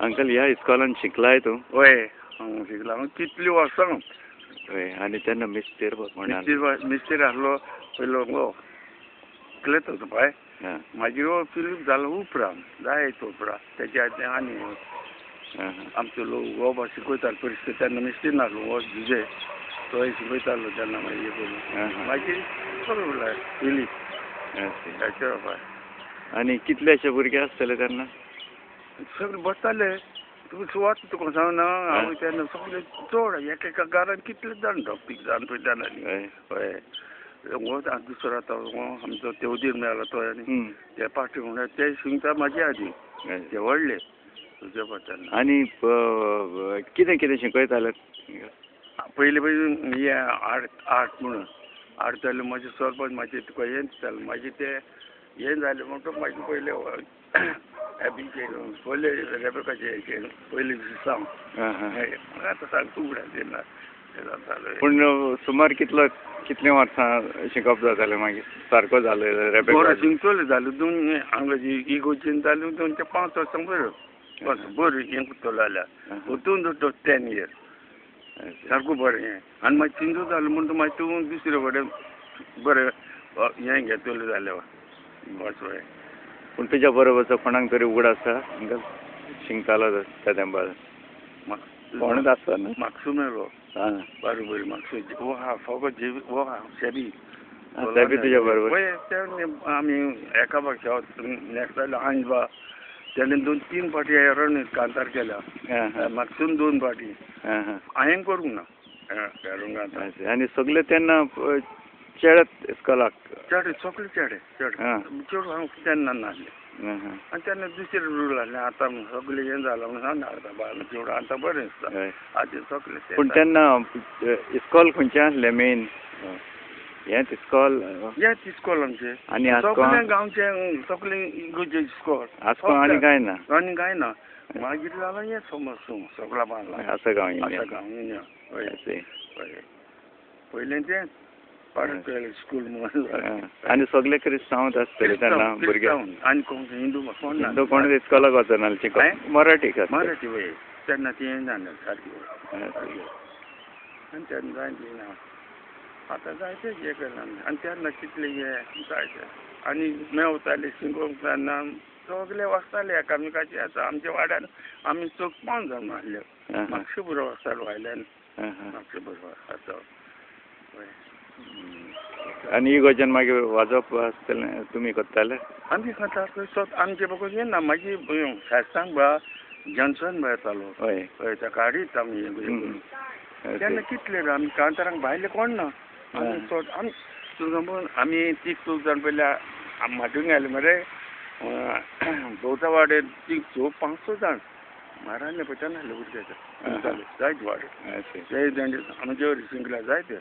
Uncle ह्या इस्कॉलान शिकलाय तूं? वय शिकला कितली वर्सां हय. आनी तेन्ना मिस्तेर मिस्टेर आसलो पयलो क्लेत होतो पळय मागीर फिलीप जालो उपरांत जायत उपरांत तेच्या आनी आमचो लोक हो बा शिकयतालो परिस्थिती तेन्ना मिस्टेर नासलो हो जुजे तो शिकयतालो तेन्ना मागीर करून मागीर सगळें फिलीप तेच्या बाय. आनी कितलेशे भुरगे आसतले तेन्ना? सगळे बसताले तुका सुवात तुका सांगना हांव तेन्ना सगळे चड एका घरान कितले जाण पीक जावन पळयताना हय. हो दुसरो आतां हो आमचो तेवदीर मेळ्ळो तो आनी ते पाटी म्हणल्यार ते शिंगता म्हाजे आदी ते व्हडले तुजे पडटले. आनी कितें कितें शिकयताले? पयलीं हे आर्ट म्हणून आर्ट जालें म्हाजें सरपंच म्हाजें तुका हें दितालें मागीर ते हें जालें म्हणटकच मागीर पयलें हॅपी केलें पयलें रेबेकाचें हें केलें पयलीं सांग आतां सांग तूं फुडें पूण सुमार कितले वर्सां शिकप जातालें मागीर सारको जालो रेबेका? बरो शिकतले जालें दोन हांगा इगोचेन जालें 2 ते 5 वर्सां बरें हें करतलो जाल्यार परतून 10 years सारको बरें हें आनी मागीर चिंजो जालो म्हणटा मागीर तूं दुसरे कडेन बरें हें घेतलें जालें वचोय. पूण तुज्या बरोबरचो कोणाक तरी उगड आसा अंकल शिंकतालो त्या तेंपार? कोणूच आसता न्हू? म्हाका मेळ्ळो बरोबर म्हाका हो हा फकत हो हा शेबी तुज्या बरोबर आमी एका भाशा नेक्स्ट जालो आंजबा तेणे 2-3 फाटी रण कांतार केल्या म्हाका 2 फाटी हांवें करूंक ना. आनी सगळे तेन्ना चेडत इस्कॉलाक? चेडे सगळे चेडे चेड हांव तेन्ना नासलें आनी तेन्ना दुसरे रूल आहले आतां सगळें हें जालां म्हणून हांव नाडटा बायल चेडूं आतां बरें दिसता आतां सगळें. पूण तेन्ना इस्कॉल खंयचें आसलें मेन? हेंच इस्कॉल? हेंच इस्कॉल आमचें आनी सगळें गांवचें सगळें इगोर्जें इस्कॉल आसको आनी कांय ना? आनी कांय ना. मागीर जालां हें समज सगळा बांदला आसगांव पयलें तें पार्टो स्कूल म्हणून आनी सगळे क्रिस्तांवच आसतले तेन्ना भुरगे? आनी कोण हिंदू हिंदू कोण इस्कॉलाक वचनासले शिकप? मराठी वय तेन्ना ती जालें सारकी आनी तेन्ना जायते ना आतां जायते हें केलां आनी तेन्ना कितलें हें जायते आनी मेवताले शिकोवंक तेन्ना सगळे वचताले एकामेकाचे आतां आमच्या वाड्यान आमी 5 जाण आसले म्हाका बरो वचतालो भायल्यान म्हाका बरो आसा. आनी इगोर्जेन मागीर वाजोवप आसतलें तुमी करताले? आमी करता आमचे बगून येना मागीर शास्त्रांक बा जॉन्सन बा येतालो हय ताका हाडीत आमी तेन्ना कितले आमी कांतारांक भायले कोण ना आमी 30 जाण पयल्या माटूंक गेले मरे भोवता वाडे 500 जाण म्हाराले पळय तेन्ना भुरगे जायते वाडे ते आमचे शिंकल्या जायते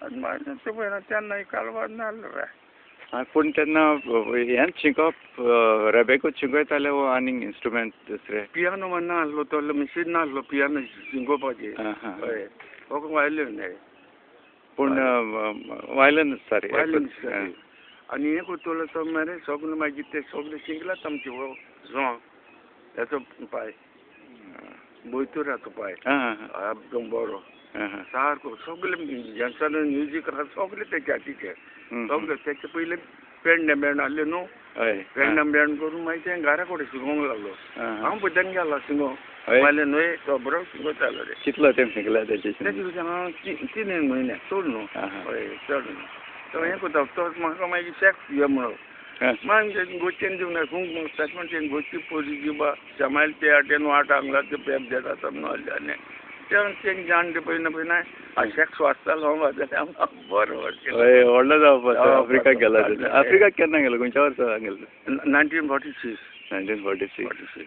आनी मागीर तेन्ना कालवार नासलो. पूण तेन्ना हेंच शिकप रेबेकूच शिकयताले वो आनी इंस्ट्रुमेंट दुसरे? पियानो म्हण नासलो तो मशीन नासलो पियानो शिकोवपाचें हय फकत वायलीन पूण वायलीन सारी आनी हें करतलो तो मरे सगळे मागीर ते सगळे शिकलात आमचे हो झोंक हेचो पाय बोयतुराचो पाय एकदम बरो सारको सगळे जेन्सन म्युजीक आसा सगळे तेचे हातीचे सगळे तेचे पयले पेडणे बँड आहले न्हू पेडणे बँड करून मागीर ते घरा कडेन शिकोवंक लागलो हांव पळय तेन्ना गेलो शिकोवंक मागीर न्हय तो बरो शिकयतालो रे. कितलो टायम शिकला तेचे? 3 म्हयने चड न्हू हय चड न्हू तो हें करता तो म्हाका मागीर शॅफ यो म्हणून मागीर गोचेन दिवंक ना खूब ताचे गोची पोरी दिवपा जमायल ते आटेन वाट हांगला ते पेप देता म्हणून आनी तें जाण ते पयना शेक्स वाचतालो हांव जाल्यार बरो व्हडलो जावपाक आफ्रिकाक गेला? आफ्रिकाक केन्ना गेलो? खंयच्या वर्सा गेलो? 1946. 1946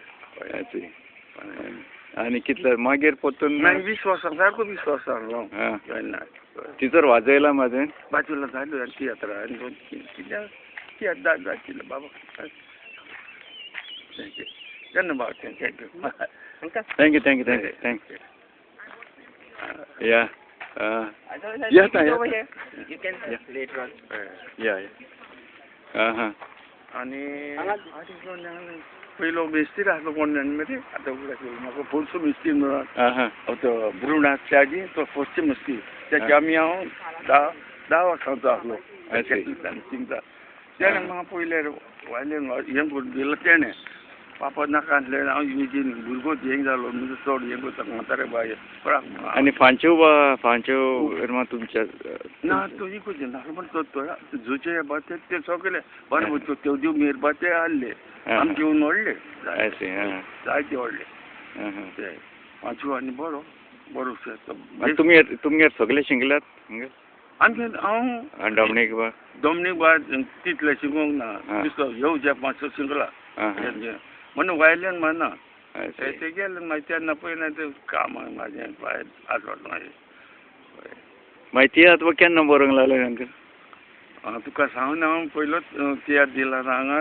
आनी कितले मागीर परतून? 20 वर्सां सारको 20 वर्सां आहलो तेन्ना. तिचोर वाजयला म्हाजें? बाजूला जालो तियात्रा आनी कित्याक जायशिल्लें बाबा केन्ना बाबा thank you. Yeah. Yes, you can later on. Yeah. And पयलो मेस्ती राहतो कोण मरे आता उगडास केलो म्हाका पोरसूं मेस्ती म्हणून आहा. तो भ्रूण आसता आजी तो फर्स्ट मेस्ती त्याची आमी हांव 10 वर्सांचो आसलो चिंता तेणें म्हाका पयले वायलेन हें करून दिलो तेणें पापा नाका आसलें हांव इमेजीन भुरगो हें जालो म्हणजे चड हें करता म्हातारे बाय आनी फांच्यो इरमा तुमच्या ना तो इकूच नाका पण तो झुचे बाते ते सगळे बरें त्यो दिव मेर बाते हाडले आमी घेवन व्हडले जायते व्हडले ते पांचवो आनी बरो तुमगे सगळे शिंकल्यात आमचे हांव दोमनीक बा तितले शिकोंक ना दिसलो ह्यो जे 5 शिंकला म्हणून वायल्यान म्हणना ते गेले मागीर तेन्ना पयलें ते काम म्हाजें भायर आसवत मागीर तियात्र केन्ना बरोवंक लागलो तांकां तुका सांगून हांव पयलोच तियात्र दिला हांगा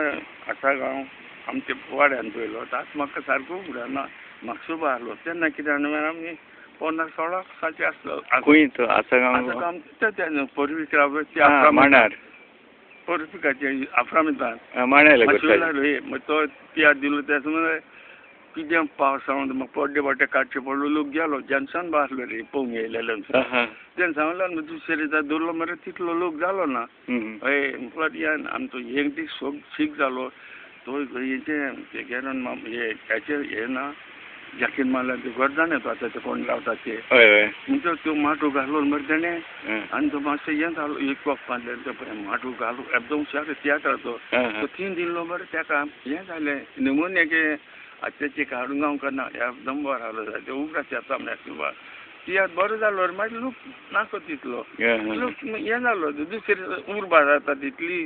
आसागांव आमच्या वाड्यान पयलो आतां म्हाका सारको उगडाना म्हाका सुब आहलो तेन्ना कितें जालें आमी 15-16 वर्सांचे आसलो आसागांव पोरविकाचे मांडार पोरविकाचे आफ्रामितान मांडार तो तियात्र दिलो तेन्ना कितें पावसांत म्हाका पड्डे बड्डे काडचे पडलो लोक गेलो जेन्सन बा आसलो रे पळोवंक येयलेलो तेन्ना सांगलो दुसरे दवरलो मरे तितलो लोक जालो ना हय म्हटल्यार आमचो एक दीस शीक जालो तो हेचे गेलो हेचे हे ना जॅकेट मारला ते गर्दान येतो आतां ते कोण रावता ते म्हणजे त्यो माटू घालो मरे तेणें आनी तो मातशें हें जालो एक वख बांदले ते माटू घालो एकदम शाक तियात्राचो तो 3 दिलो मरे तेका हें जालें निमोनियाचे तेचे काडून गांव करना एकदम बरो जालो ते उगडास येता म्हणल्यार तियात्र बरो जालो रे मागीर लोक नाका तितलो लोक हें जालो दुसरे उर्बा जाता तितली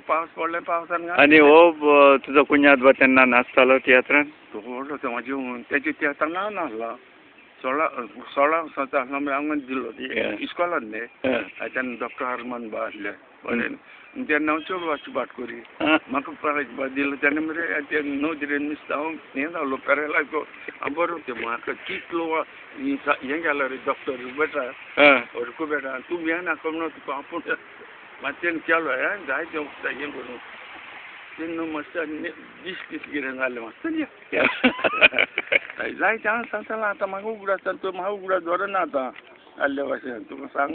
पावस पडले पावसान आनी हो तुजो कुñाद बा तेन्ना नाचतालो तियात्रान तो व्हडलो तो म्हाजे तेजे तियात्रां नांव नासलो 16 वर्सांचो आसलो मागीर हांवें दिलो इस्कॉलान न्ही तेन्ना डॉक्टर हरमन बा आसले बरें तेन्ना हांव चेडवाची बाट करी म्हाका प्रायज बा दिलो तेन्ना मरे ते नोदरेन मिस्ता हांव हें जालो पेरेलायजो बरो ते म्हाका कितलो हें गेलो रे डॉक्टर बेटा हरकू बेटा तूं हें नाका म्हणून तुका आपूण मागीर तेणें केलो हें जायते हें करून तेन्ना मातशें दीस कितें जालें मातशें जायते हांव सांगतालो आतां म्हाका उगडास तो म्हाका उगडास बरो ना आतां आसले भाशेन तुका सांग